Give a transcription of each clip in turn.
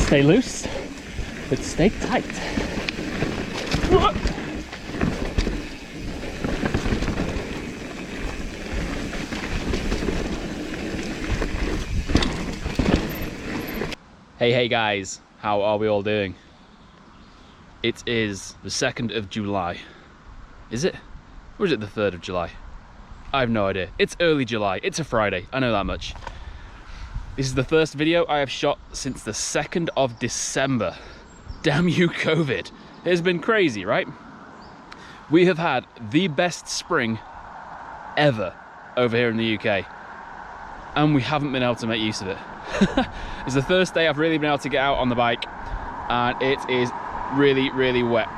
Stay loose, but stay tight. Hey guys, how are we all doing? It is the 2nd of July. Is it? Or is it the 3rd of July? I have no idea. It's early July. It's a Friday. I know that much. This is the first video I have shot since the 2nd of December. Damn you, COVID. It has been crazy, right? We have had the best spring ever over here in the UK. And we haven't been able to make use of it. It's the first day I've really been able to get out on the bike, and it is really, really wet.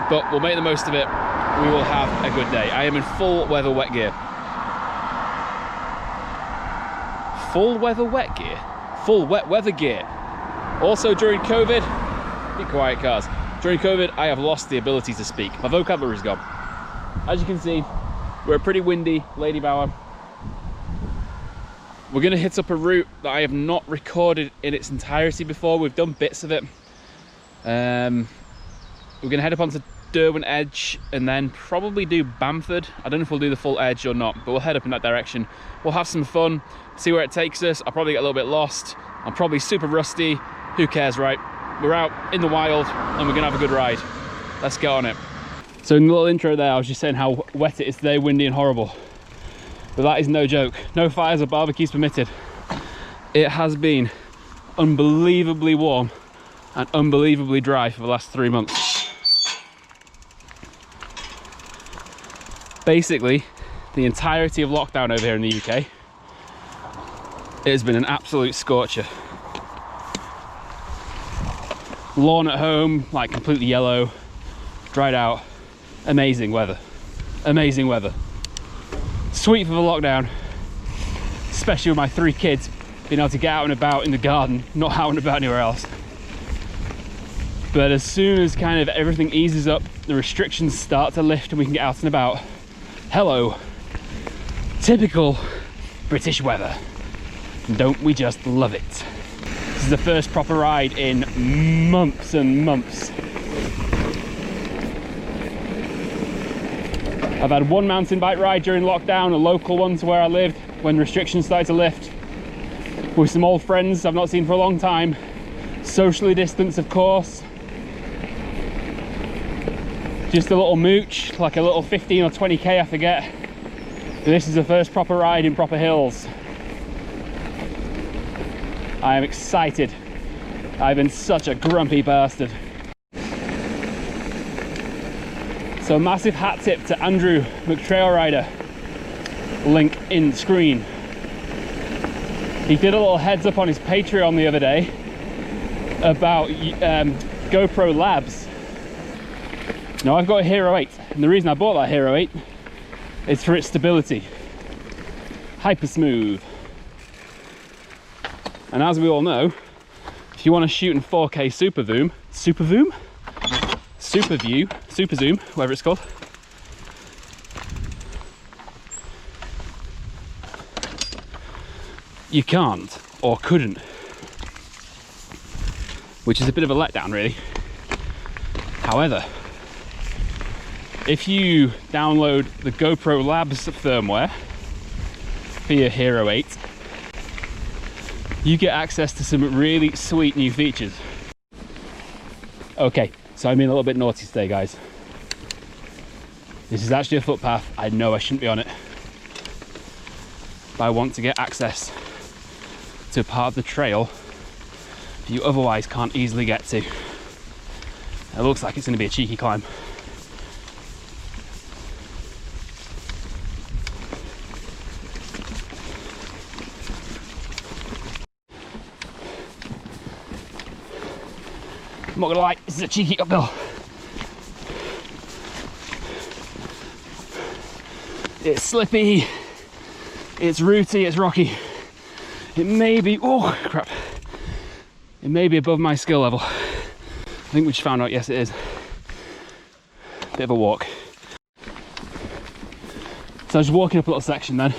But we'll make the most of it. We will have a good day. I am in full weather wet gear. Full weather wet gear? Full wet weather gear. Also during COVID, be quiet cars. During COVID, I have lost the ability to speak. My vocabulary's gone. As you can see, we're a pretty windy Ladybower. We're gonna hit up a route that I have not recorded in its entirety before. We've done bits of it. We're gonna head up onto Derwent Edge and then probably do Bamford. I don't know if we'll do the full edge or not, but we'll head up in that direction. We'll have some fun, see where it takes us. I'll probably get a little bit lost. I'm probably super rusty. Who cares, right? We're out in the wild and we're gonna have a good ride. Let's get on it. So in the little intro there, I was just saying how wet it is today, windy and horrible. But that is no joke. No fires or barbecues permitted. It has been unbelievably warm and unbelievably dry for the last 3 months. Basically, the entirety of lockdown over here in the UK, it has been an absolute scorcher. Lawn at home, like completely yellow, dried out. Amazing weather. Amazing weather. Sweet for the lockdown, especially with my 3 kids being able to get out and about in the garden, not out and about anywhere else. But as soon as kind of everything eases up, the restrictions start to lift and we can get out and about. Hello, typical British weather. Don't we just love it? This is the first proper ride in months and months. I've had one mountain bike ride during lockdown, a local one to where I lived when restrictions started to lift, with some old friends I've not seen for a long time, socially distanced of course. Just a little mooch, like a little 15 or 20k, I forget. But this is the first proper ride in proper hills. I am excited. I've been such a grumpy bastard. So massive hat tip to Andrew McTrailrider, link in screen. He did a little heads up on his Patreon the other day about GoPro Labs. Now I've got a Hero 8, and the reason I bought that Hero 8 is for its stability. Hyper smooth. And as we all know, if you want to shoot in 4K super zoom, whatever it's called, you can't or couldn't, which is a bit of a letdown really. However, if you download the GoPro Labs firmware for your Hero 8, you get access to some really sweet new features. Okay, so I'm being a little bit naughty today, guys. This is actually a footpath. I know I shouldn't be on it, but I want to get access to a part of the trail that you otherwise can't easily get to. It looks like it's going to be a cheeky climb. I'm not gonna lie, this is a cheeky uphill. It's slippy, it's rooty, it's rocky. It may be, oh crap. It may be above my skill level. I think we just found out, yes it is. Bit of a walk. So I was walking up a little section then,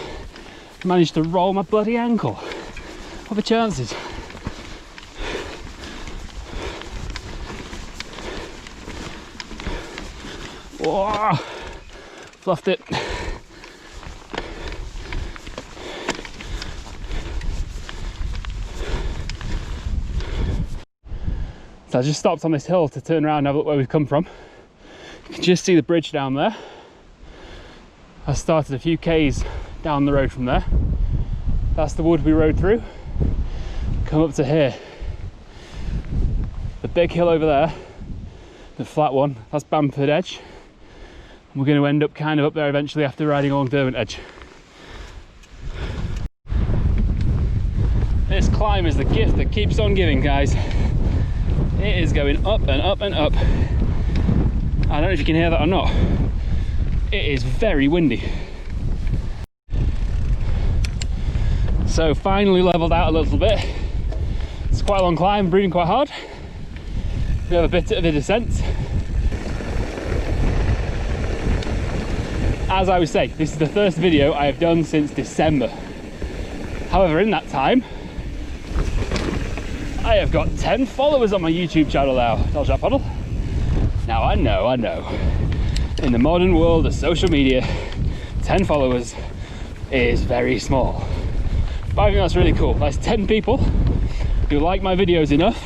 managed to roll my bloody ankle. What are the chances? Whoa, fluffed it. So I just stopped on this hill to turn around and have a look where we've come from. You can just see the bridge down there. I started a few k's down the road from there. That's the wood we rode through. Come up to here. The big hill over there, the flat one, that's Bamford Edge. And we're going to end up kind of up there eventually after riding along Derwent Edge. This climb is the gift that keeps on giving, guys. It is going up and up and up. I don't know if you can hear that or not. It is very windy. So finally leveled out a little bit. It's quite a long climb, breathing quite hard. We have a bit of a descent. As I was saying, this is the first video I have done since December. However, in that time, I have got 10 followers on my YouTube channel now. Dodge that puddle. Now I know. In the modern world of social media, 10 followers is very small. But I think that's really cool. That's 10 people who like my videos enough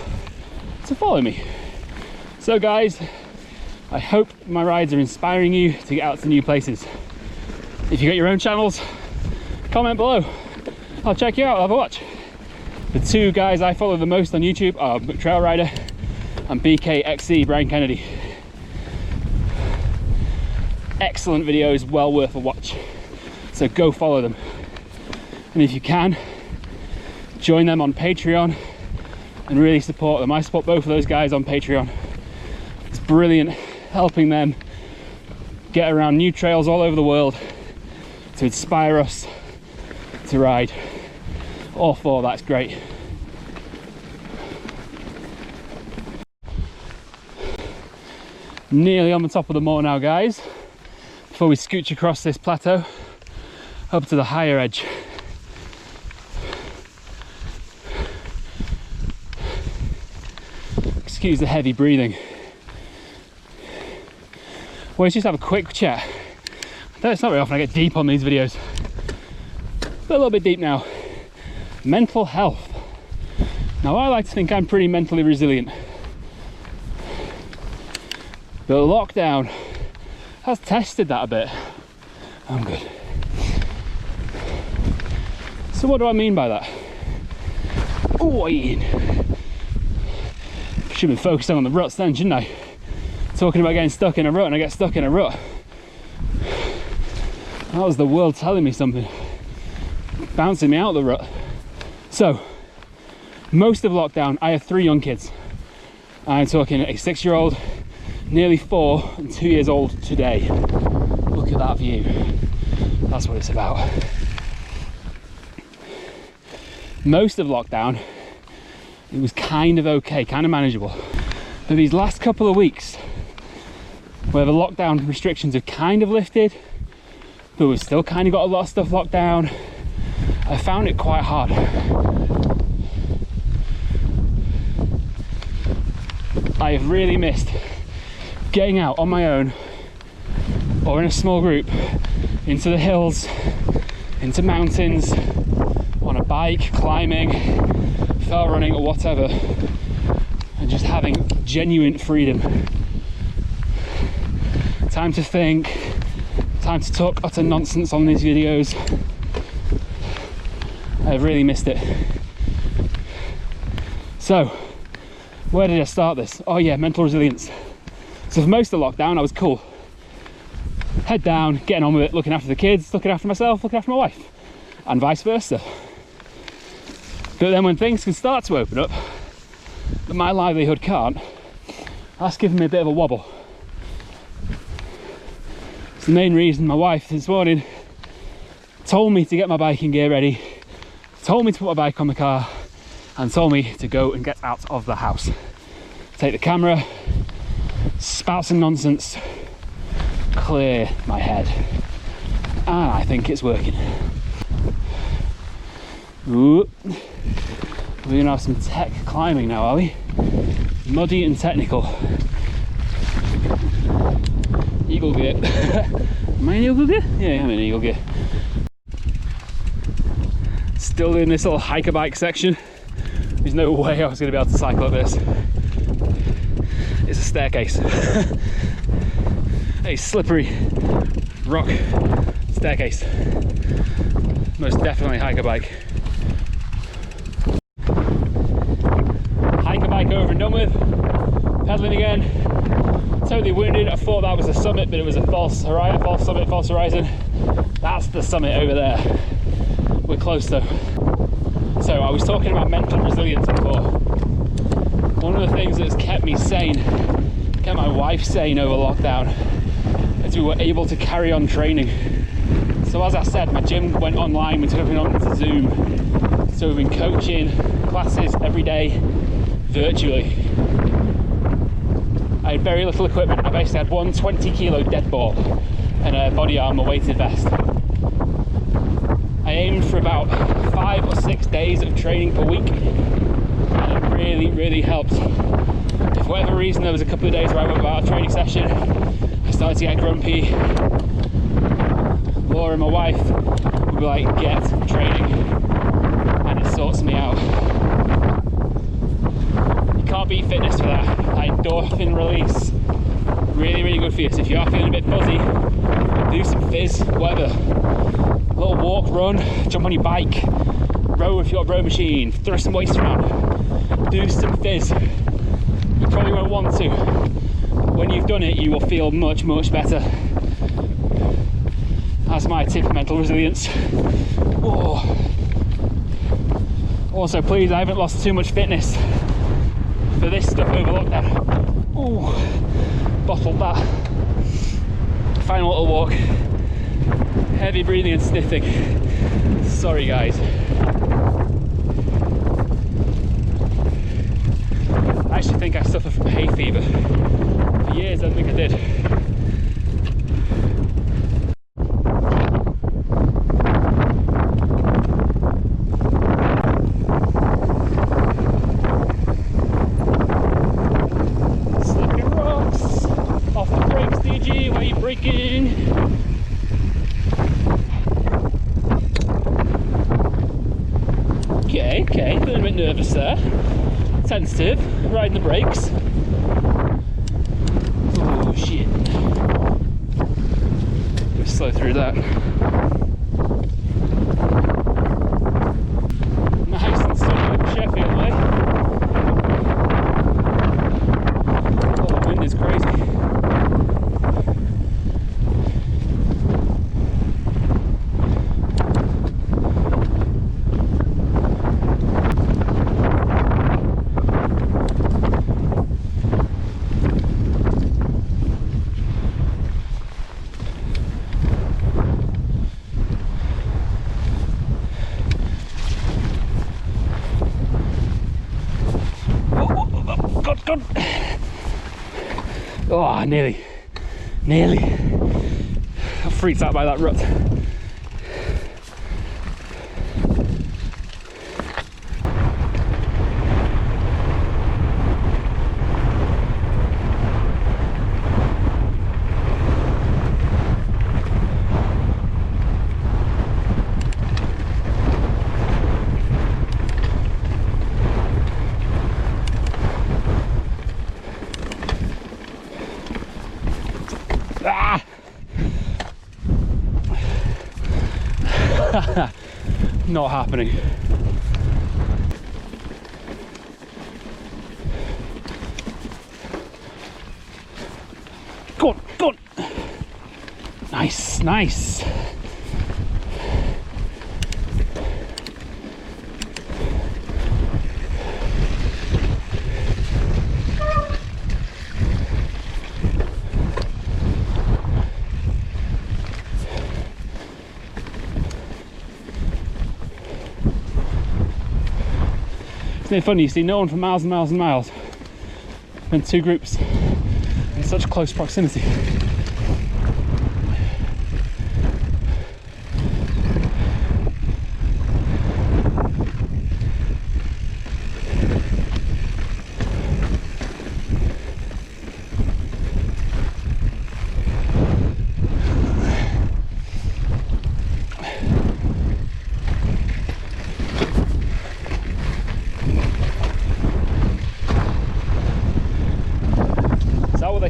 to follow me. So guys, I hope my rides are inspiring you to get out to new places. If you got your own channels, comment below. I'll check you out, I'll have a watch. The two guys I follow the most on YouTube are Trail Rider and BKXC Brian Kennedy. Excellent videos, well worth a watch. So go follow them. And if you can, join them on Patreon and really support them. I support both of those guys on Patreon. It's brilliant helping them get around new trails all over the world to inspire us to ride. All four, that's great. Nearly on the top of the moor now, guys, before we scooch across this plateau up to the higher edge. Excuse the heavy breathing. Well, let's just have a quick chat. It's not very often I get deep on these videos, but a little bit deep now. Mental health. Now I like to think I'm pretty mentally resilient, but lockdown has tested that a bit. I'm good. So what do I mean by that? Oh, Ian. Should have been focusing on the ruts then, shouldn't I? Talking about getting stuck in a rut, and I get stuck in a rut. That was the world telling me something, bouncing me out of the rut. So, most of lockdown, I have 3 young kids. I'm talking a 6-year-old, nearly 4, and 2 years old today. Look at that view. That's what it's about. Most of lockdown, it was kind of okay, kind of manageable. But these last couple of weeks, where the lockdown restrictions have kind of lifted, but we've still kind of got a lot of stuff locked down, I found it quite hard. I have really missed getting out on my own or in a small group into the hills, into mountains, on a bike, climbing, trail running or whatever, and just having genuine freedom. Time to think, time to talk utter nonsense on these videos. I've really missed it. So, where did I start this? Oh yeah, mental resilience. So for most of lockdown, I was cool. Head down, getting on with it, looking after the kids, looking after myself, looking after my wife, and vice versa. But then when things can start to open up, but my livelihood can't, that's given me a bit of a wobble. It's the main reason my wife this morning told me to get my biking gear ready, told me to put my bike on the car, and told me to go and get out of the house. Take the camera, spout some nonsense, clear my head. And I think it's working. Ooh. We're gonna have some tech climbing now, are we? Muddy and technical. Eagle gear. Am I in eagle gear? Yeah, I'm in eagle gear. Still in this little hiker bike section. There's no way I was going to be able to cycle up this. It's a staircase. A slippery rock staircase. Most definitely hiker bike. Hiker bike over and done with. Pedaling again. Totally wounded. I thought that was a summit, but it was a false summit, false horizon. That's the summit over there. We're close though. So I was talking about mental resilience before. One of the things that's kept me sane, kept my wife sane over lockdown, is we were able to carry on training. So as I said, my gym went online, we took everything on to Zoom. So we've been coaching classes every day, virtually. I had very little equipment. I basically had one 20-kilo dead ball and a body armor weighted vest. I aimed for about 5 or 6 days of training per week, and it really helped. If for whatever reason there was a couple of days where I went without a training session, I started to get grumpy. Laura, my wife, would be like, get training, and it sorts me out. You can't beat fitness for that. Like endorphin release, really good for you. So if you are feeling a bit fuzzy, do some fizz, whatever. A little walk, run, jump on your bike, row if you've got a row machine, throw some weights around, do some fizz. You probably won't want to. When you've done it, you will feel much better. That's my tip for mental resilience. Whoa. Also, please, I haven't lost too much fitness for this stuff over lockdown. Ooh, bottled that. Final little walk. Heavy breathing and sniffing. Sorry guys. I actually think I suffer from hay fever. For years I think I did. Slipping rocks. Off the brakes, DG, why are you braking? Okay, a little bit nervous there. Sensitive, riding the brakes. Oh shit. Just slow through that. Nice and sunny over Sheffield way. Oh, the wind is crazy. God. Oh, nearly. I'm freaked out by that rut. Ah! Not happening. Go on. Nice. Isn't it funny, you see no one for miles and miles and miles, and two groups in such close proximity.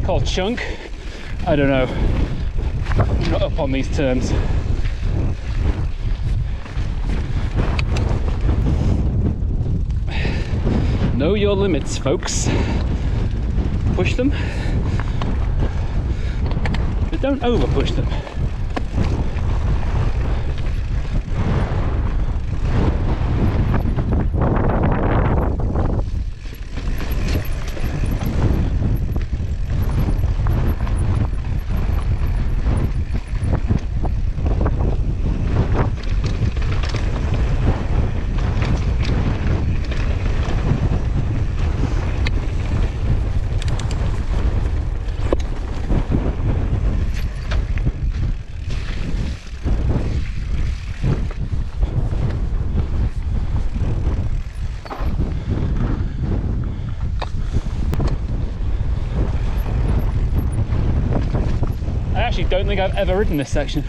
Called chunk? I don't know. I'm not up on these terms. Know your limits, folks. Push them, but don't over push them. I don't think I've ever ridden this section.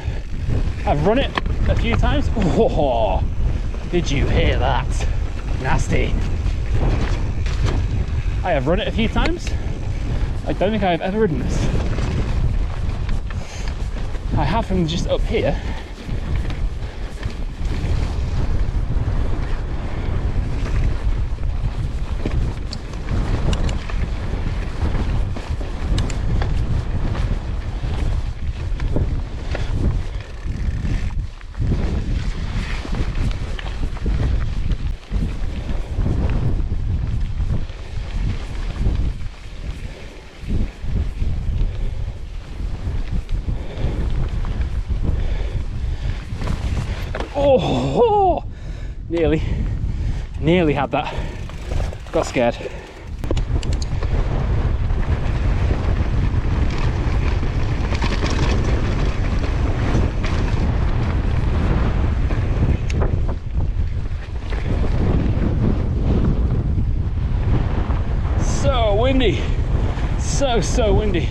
I've run it a few times. Oh, did you hear that? Nasty. I have run it a few times. I don't think I've ever ridden this. I have from just up here. Oh, nearly had that. Got scared. So windy, so windy.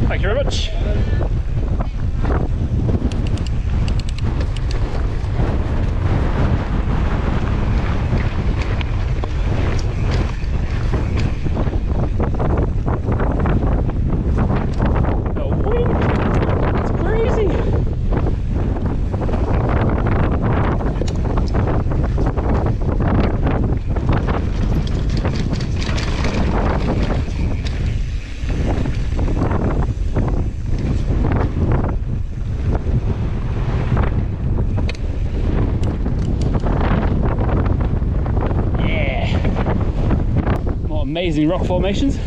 Thank you very much. Amazing rock formations.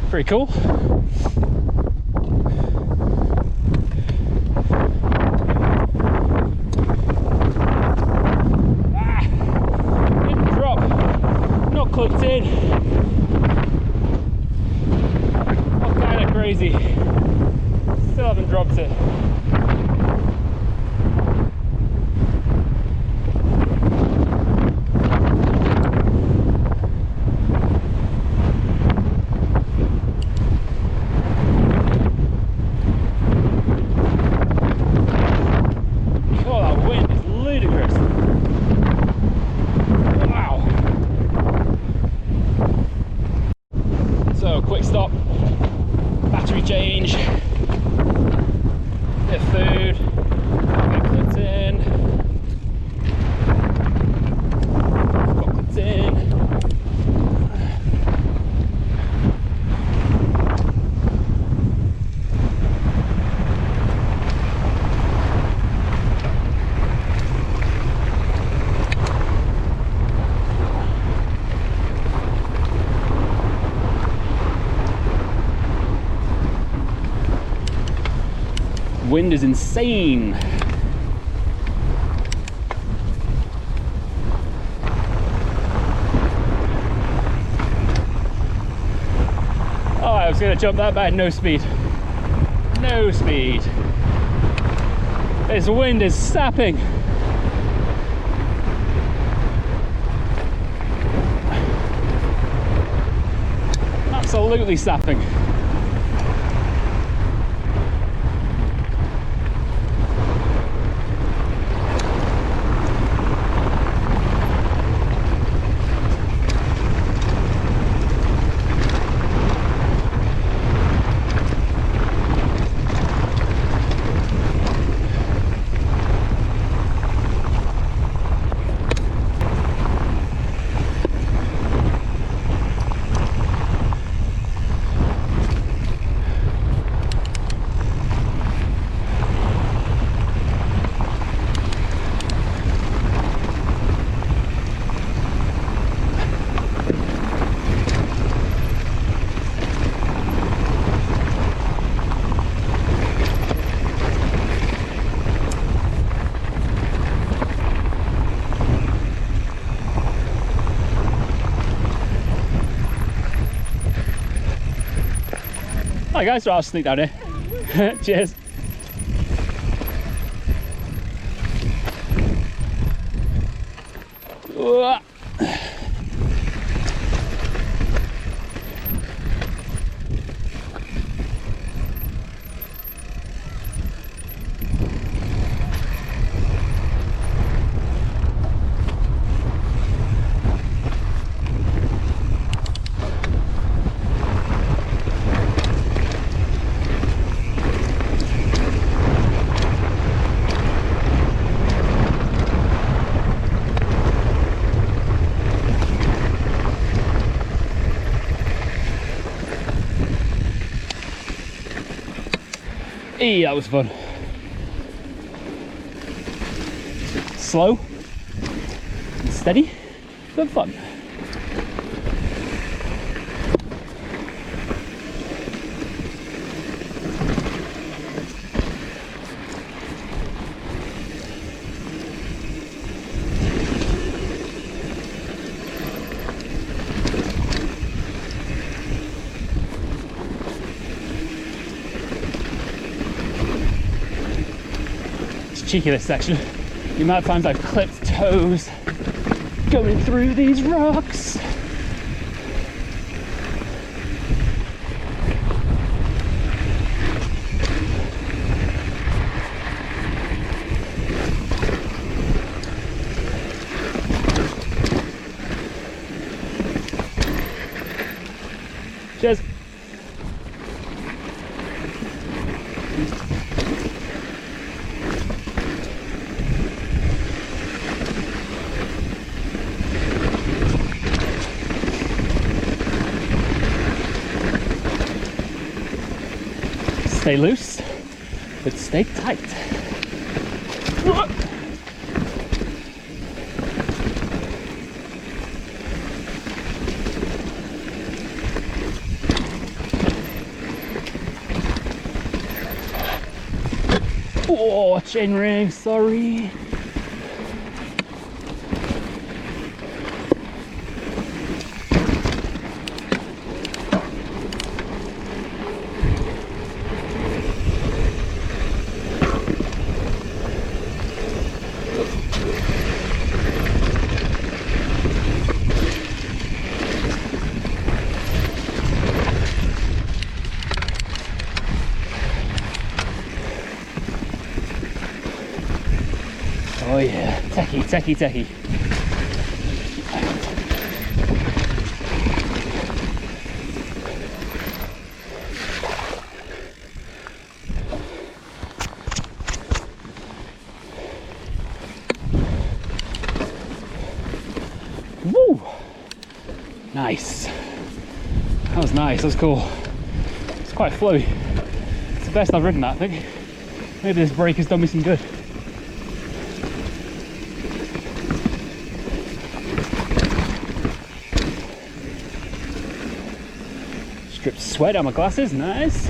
Pretty cool. Didn't drop. Not clipped in. Not kind of crazy. Still haven't dropped it. change, bit of food, get clipped in, got clipped in. Wind is insane. Oh, I was gonna jump that bad, no speed. No speed. This wind is sapping. Absolutely sapping. Hi guys, so I'll sneak down here. Cheers. Whoa. Hey, that was fun. Slow and steady, but fun. Cheeky this section. The amount of times I've clipped toes going through these rocks. Cheers. Stay loose, but stay tight. Oh, chain ring, sorry. Oh yeah, techie, techie, techie. Nice. That was nice, that was cool. It's quite flowy. It's the best I've ridden that, I think. Maybe this break has done me some good. Stripped sweat on my glasses, nice.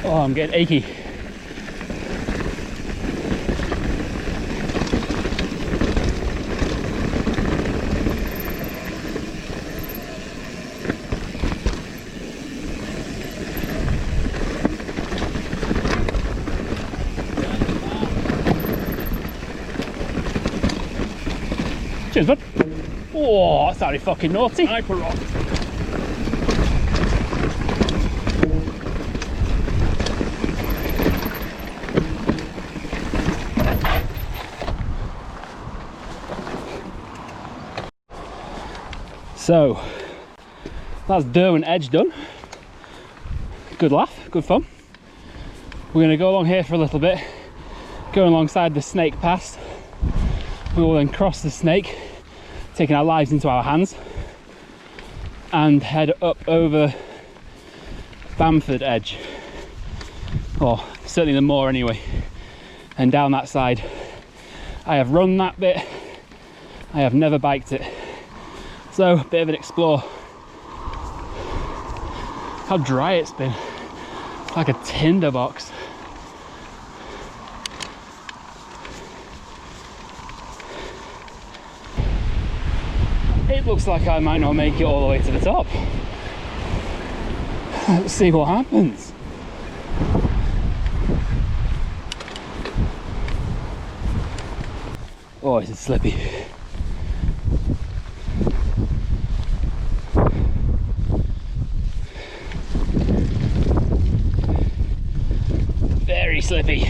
Oh, I'm getting achy. Cheers, bud. Oh, that sounded fucking naughty. Hyper rock. So, that's Derwent Edge done. Good laugh, good fun. We're going to go along here for a little bit, go alongside the snake pass. We will then cross the snake, taking our lives into our hands, and head up over Bamford Edge, or certainly the moor anyway, and down that side. I have run that bit, I have never biked it. So, a bit of an explore. How dry it's been. It's like a tinder box. It looks like I might not make it all the way to the top. Let's see what happens. Oh, it's slippy. Very slippy.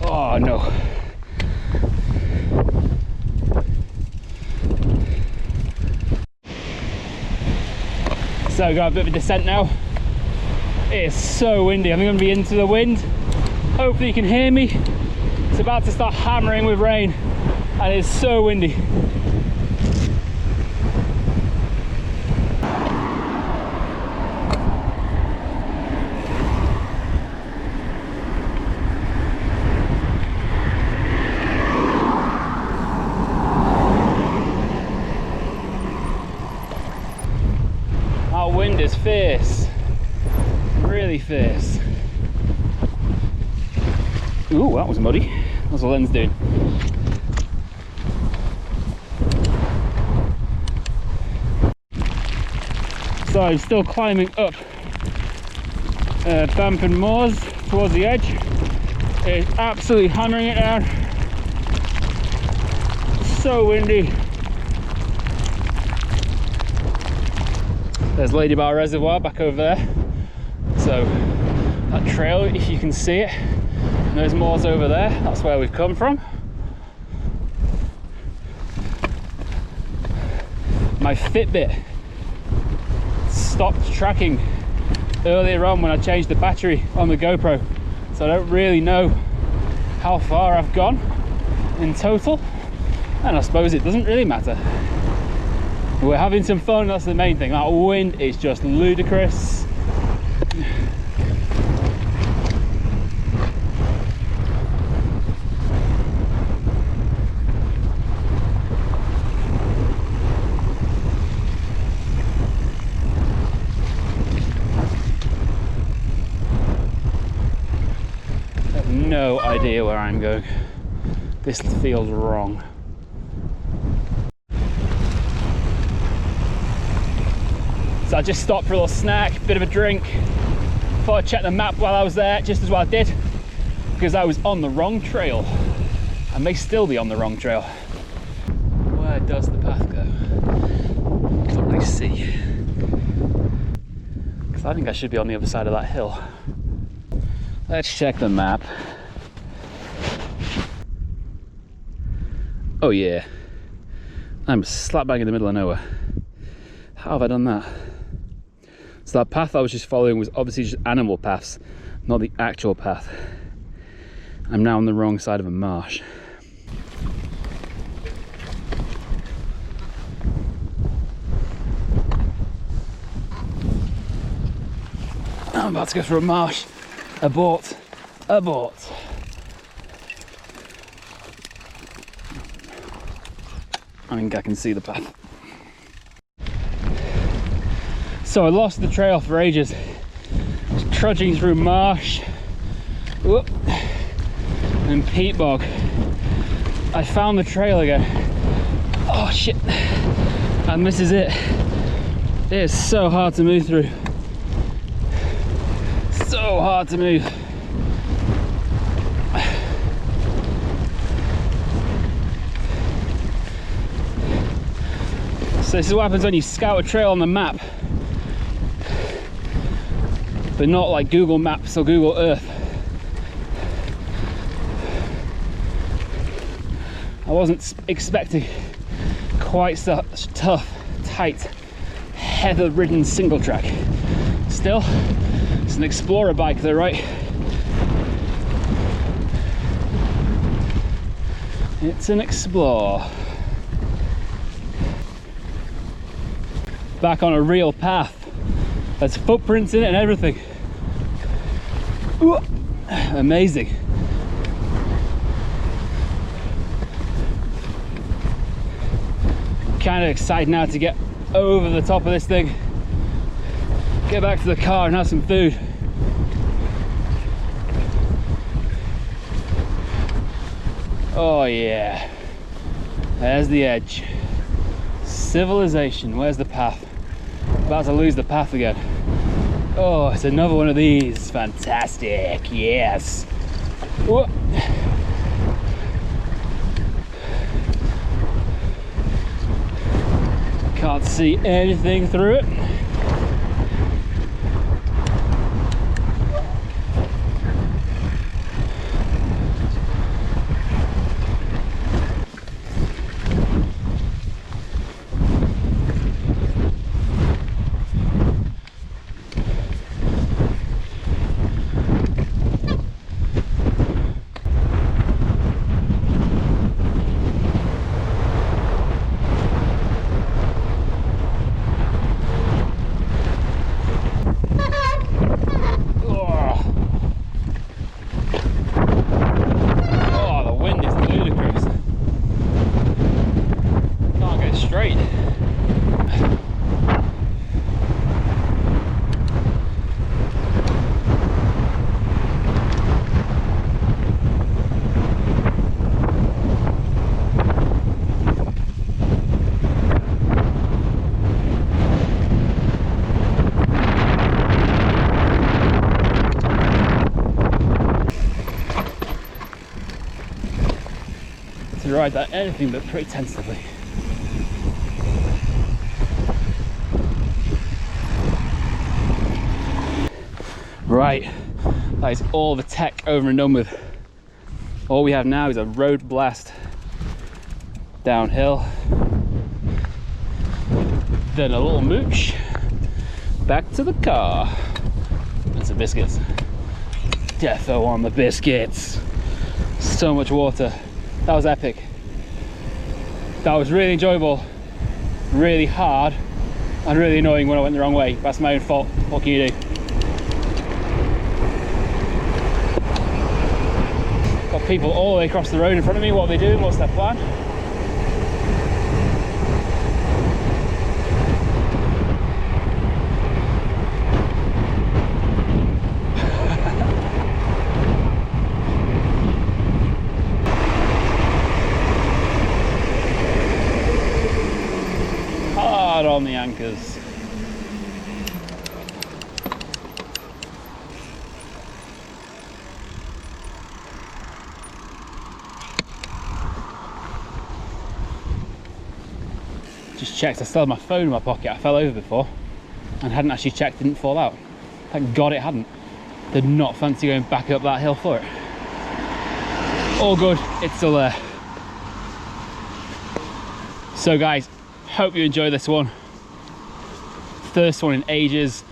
Oh no. So got a bit of a descent now. It is so windy. I'm going to be into the wind. Hopefully you can hear me. It's about to start hammering with rain and it's so windy. Wind is fierce, really fierce. Ooh, that was muddy. What's the lens doing? So I'm still climbing up Bamford Moors towards the edge. It's absolutely hammering it down. So windy. There's Ladybower Reservoir back over there. So that trail, if you can see it, and those moors over there, that's where we've come from. My Fitbit stopped tracking earlier on when I changed the battery on the GoPro, so I don't really know how far I've gone in total, and I suppose it doesn't really matter. We're having some fun, that's the main thing. That wind is just ludicrous. idea where I'm going. This feels wrong. So I just stopped for a little snack, bit of a drink. Thought I'd check the map while I was there, just as well I did, because I was on the wrong trail. I may still be on the wrong trail. Where does the path go? Can't really see. Because I think I should be on the other side of that hill. Let's check the map. Oh yeah, I'm slap bang in the middle of nowhere. How have I done that? So that path I was just following was obviously just animal paths, not the actual path. I'm now on the wrong side of a marsh. I'm about to go through a marsh. Abort. Abort. I think I can see the path. So I lost the trail for ages. Just trudging through marsh and peat bog. I found the trail again. Oh shit. And this is it. It is so hard to move through. So hard to move. So this is what happens when you scout a trail on the map, but not like Google Maps or Google Earth. I wasn't expecting quite such tough, tight, heather-ridden single track. Still, it's an explorer bike though, right? It's an Explorer. Back on a real path. There's footprints in it and everything. Ooh, amazing. Kind of excited now to get over the top of this thing, get back to the car and have some food. Oh yeah, there's the edge. Civilization. Where's the path? About to lose the path again. Oh, it's another one of these. Fantastic. Yes. Whoa. Can't see anything through it. To ride that anything but pretty tentatively. Right, that is all the tech over and done with. All we have now is a road blast downhill, then a little mooch back to the car and some biscuits. Defo on the biscuits. So much water. That was epic. That was really enjoyable, really hard, and really annoying when I went the wrong way. That's my own fault. What can you do? Got people all the way across the road in front of me. What are they doing? What's their plan? checked, I still had my phone in my pocket. I fell over before and hadn't actually checked, didn't fall out. Thank God it hadn't. Did not fancy going back up that hill for it. All good, it's still there. So guys, hope you enjoy this one. First one in ages.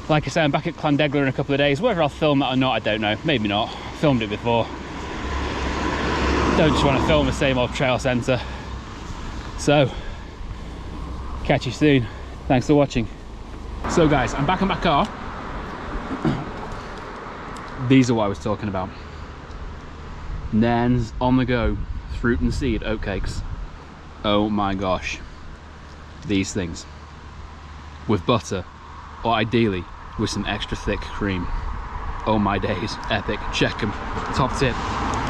Like I say, I'm back at Llandegla in a couple of days. Whether I'll film that or not, I don't know. Maybe not. Filmed it before. Don't just want to film the same old trail centre. So, catch you soon. Thanks for watching. So guys, I'm back in my car. These are what I was talking about. Nairn's on the go, fruit and seed oatcakes. Oh my gosh. These things. With butter, or ideally with some extra thick cream. Oh my days, epic. Check them. Top tip.